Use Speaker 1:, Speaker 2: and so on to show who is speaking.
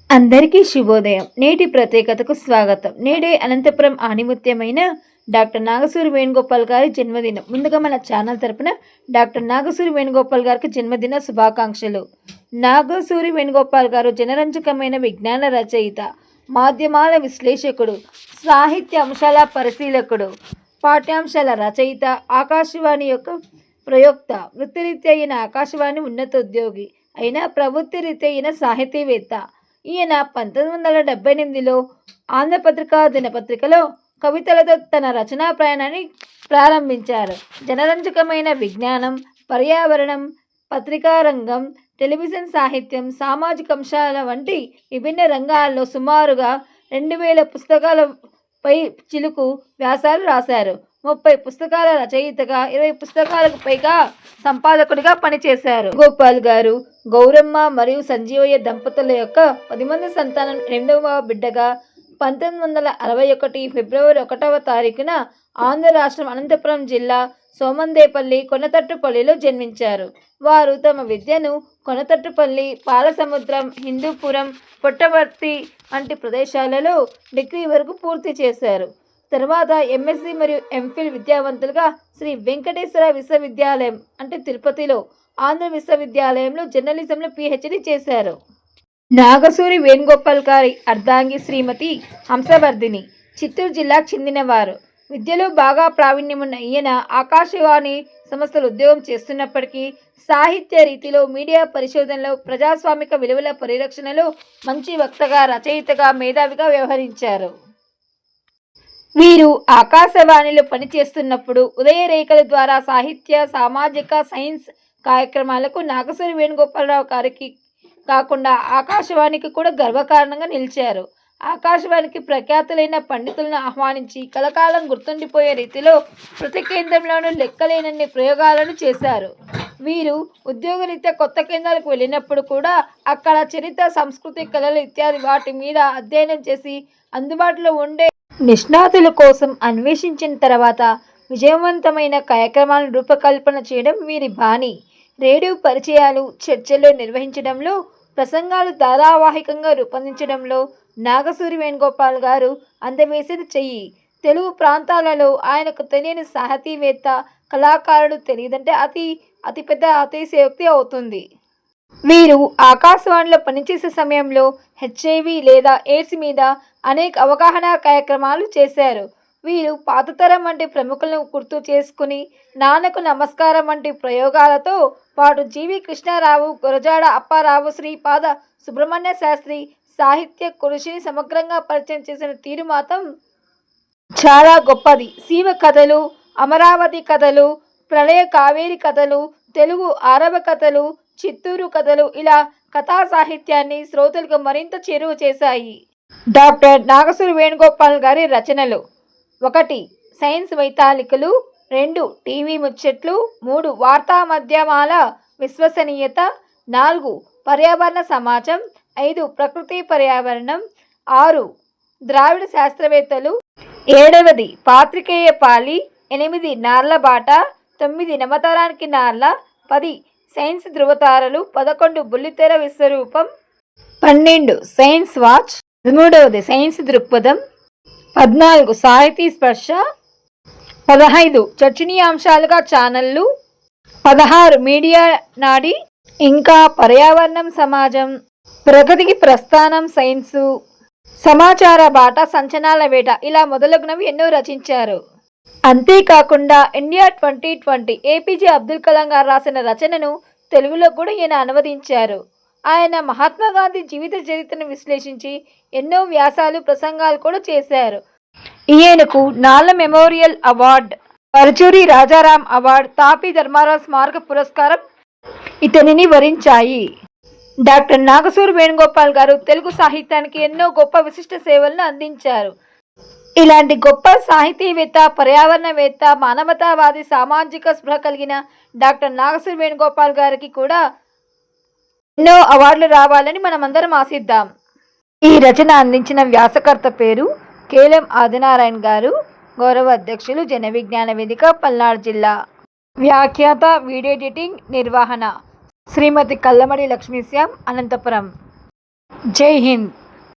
Speaker 1: అందరికీ శుభోదయం. నేటి ప్రత్యేకతకు స్వాగతం. నేడే అనంతపురం ఆణిముత్యమైన డాక్టర్ నాగసూరి వేణుగోపాల్ గారి జన్మదినం. ముందుగా మన ఛానల్ తరపున డాక్టర్ నాగసూరి వేణుగోపాల్ గారికి జన్మదిన శుభాకాంక్షలు. నాగసూరి వేణుగోపాల్ గారు జనరంజకమైన విజ్ఞాన రచయిత, మాధ్యమాల విశ్లేషకుడు, సాహిత్య అంశాల పరిశీలకుడు, పాఠ్యాంశాల రచయిత, ఆకాశవాణి యొక్క ప్రయోక్త, వృత్తిరీత్యా అయిన ఆకాశవాణి ఉన్నతోద్యోగి అయిన ప్రవృత్తి రీత్యా అయిన సాహితీవేత్త. ఈయన 1978లో ఆంధ్రపత్రిక దినపత్రికలో కవితలతో తన రచనా ప్రయాణాన్ని ప్రారంభించారు. జనరంజకమైన విజ్ఞానం, పర్యావరణం, పత్రికా రంగం, టెలివిజన్ సాహిత్యం, సామాజిక అంశాల వంటి విభిన్న రంగాల్లో సుమారుగా 2000 పుస్తకాలపై చిలుకు వ్యాసాలు రాశారు. 30 పుస్తకాల రచయితగా, 20 పుస్తకాలకు పైగా సంపాదకుడిగా పనిచేశారు. గోపాల్ గారు గౌరమ్మ మరియు సంజీవయ్య దంపతుల యొక్క 10 మంది సంతానం 8వ బిడ్డగా 1961 ఫిబ్రవరి 1వ తారీఖున ఆంధ్ర రాష్ట్రం అనంతపురం జిల్లా సోమందేపల్లి కొనతట్టుపల్లిలో జన్మించారు. వారు తమ విద్యను కొనతట్టుపల్లి, పాలసముద్రం, హిందూపురం, పుట్టపర్తి వంటి ప్రదేశాలలో డిగ్రీ వరకు పూర్తి చేశారు. తర్వాత ఎంఎస్సి మరియు ఎంఫిల్ విద్యావంతులుగా శ్రీ వెంకటేశ్వర విశ్వవిద్యాలయం అంటే తిరుపతిలో, ఆంధ్ర విశ్వవిద్యాలయంలో జర్నలిజంలో పిహెచ్డి చేశారు. నాగసూరి వేణుగోపాల్ గారి అర్ధాంగి శ్రీమతి హంసవర్ధిని చిత్తూరు జిల్లాకు చెందినవారు. విద్యలో బాగా ప్రావీణ్యమున్న ఈయన ఆకాశవాణి సంస్థలు ఉద్యోగం చేస్తున్నప్పటికీ సాహిత్య రీతిలో, మీడియా పరిశోధనలో, ప్రజాస్వామిక విలువల పరిరక్షణలో మంచి వక్తగా, రచయితగా, మేధావిగా వ్యవహరించారు. వీరు ఆకాశవాణిలో పనిచేస్తున్నప్పుడు ఉదయరేఖల ద్వారా సాహిత్య, సామాజిక, సైన్స్ కార్యక్రమాలకు నాగసూరి వేణుగోపాలరావు గారికి కాకుండా ఆకాశవాణికి కూడా గర్వకారణంగా నిలిచారు. ఆకాశవాణికి ప్రఖ్యాతులైన పండితులను ఆహ్వానించి కలకాలం గుర్తుండిపోయే రీతిలో ప్రతి కేంద్రంలోనూ లెక్కలేనన్ని ప్రయోగాలను చేశారు. వీరు ఉద్యోగరీత్యా కొత్త కేంద్రాలకు వెళ్ళినప్పుడు కూడా అక్కడ చరిత్ర, సంస్కృతి, కళలు ఇత్యాది వాటి మీద అధ్యయనం చేసి అందుబాటులో ఉండే నిష్ణాతుల కోసం అన్వేషించిన తర్వాత విజయవంతమైన కార్యక్రమాలను రూపకల్పన చేయడం వీరి బాణి. రేడియో పరిచయాలు, చర్చలు నిర్వహించడంలో, ప్రసంగాలు ధారావాహికంగా రూపొందించడంలో నాగసూరి వేణుగోపాల్ గారు అందవేసిన చెయ్యి. తెలుగు ప్రాంతాలలో ఆయనకు తెలియని సాహితీవేత్త, కళాకారుడు తెలియదంటే అతిపెద్ద అతిశయోక్తి అవుతుంది. వీరు ఆకాశవాణిలో పనిచేసే సమయంలో హెచ్ఐవి లేదా ఎయిడ్స్ మీద అనేక అవగాహన కార్యక్రమాలు చేశారు. వీరు పాతతరం వంటి ప్రముఖులను గుర్తు చేసుకుని నాన్నకు నమస్కారం వంటి ప్రయోగాలతో పాటు జీవి కృష్ణారావు, గురజాడ అప్పారావు, శ్రీపాద సుబ్రహ్మణ్య శాస్త్రి సాహిత్య కృషిని సమగ్రంగా పరిచయం చేసిన తీరు మాత్రం చాలా గొప్పది. శివ కథలు, అమరావతి కథలు, ప్రళయ కావేరి కథలు, తెలుగు ఆరవ కథలు, చిత్తూరు కథలు ఇలా కథా సాహిత్యాన్ని శ్రోతలకు మరింత చేరువ చేశాయి. డాక్టర్ నాగసూరి వేణుగోపాల్ గారి రచనలు: 1. సైన్స్ వైతాళికలు, 2. టీవీ ముచ్చట్లు, 3. వార్తా మాధ్యమాల విశ్వసనీయత, 4. పర్యావరణ సమాజం, 5. ప్రకృతి పర్యావరణం, 6. ద్రావిడ శాస్త్రవేత్తలు, 7. పాత్రికేయ పాలి, 8. నార్ల బాట, 9. నవతరానికి నార్ల, 10. సైన్స్ ధృవతారలు, 11. బుల్లితెర విశ్వరూపం, 12. Science watch, 13. సైన్స్ దృక్పథం, 14. సాహితీ స్పర్శ, 15. చర్చనీయాంశాలుగా ఛానళ్లు, 16. మీడియా నాడి, ఇంకా పర్యావరణం సమాజం, ప్రగతికి ప్రస్థానం, సైన్సు, సమాచార బాట, సంచనాల వేట ఇలా మొదలగునవి ఎన్నో రచించారు. అంతేకాకుండా ఇండియా 2020 ఏపీజే అబ్దుల్ కలాం గారు రాసిన రచనను తెలుగులో కూడా ఈయన అనువదించారు. ఆయన మహాత్మా గాంధీ జీవిత చరిత్రను విశ్లేషించి ఎన్నో వ్యాసాలు, ప్రసంగాలు కూడా చేశారు. ఈయనకు Narla memorial award, Paruchuri Rajaram award, Tapi Dharmarao స్మారక పురస్కారం ఇతనిని వరించాయి. డాక్టర్ నాగసూరి వేణుగోపాల్ గారు తెలుగు సాహిత్యానికి ఎన్నో గొప్ప విశిష్ట సేవలను అందించారు. ఇలాంటి గొప్ప సాహితీవేత్త, పర్యావరణవేత్త, మానవతావాది, సామాజిక స్పృహ కలిగిన డాక్టర్ నాగసూరి వేణుగోపాల్ గారికి కూడా ఎన్నో అవార్డులు రావాలని మనమందరం ఆశిద్దాం. ఈ రచన అందించిన వ్యాసకర్త పేరు కేలం ఆదినారాయణ గారు, గౌరవ అధ్యక్షులు, జన విజ్ఞాన వేదిక, పల్నాడు జిల్లా. వ్యాఖ్యాత, వీడియో ఎడిటింగ్, నిర్వహణ శ్రీమతి కల్లమడి లక్ష్మీశ్యామ్, అనంతపురం. జై హింద్.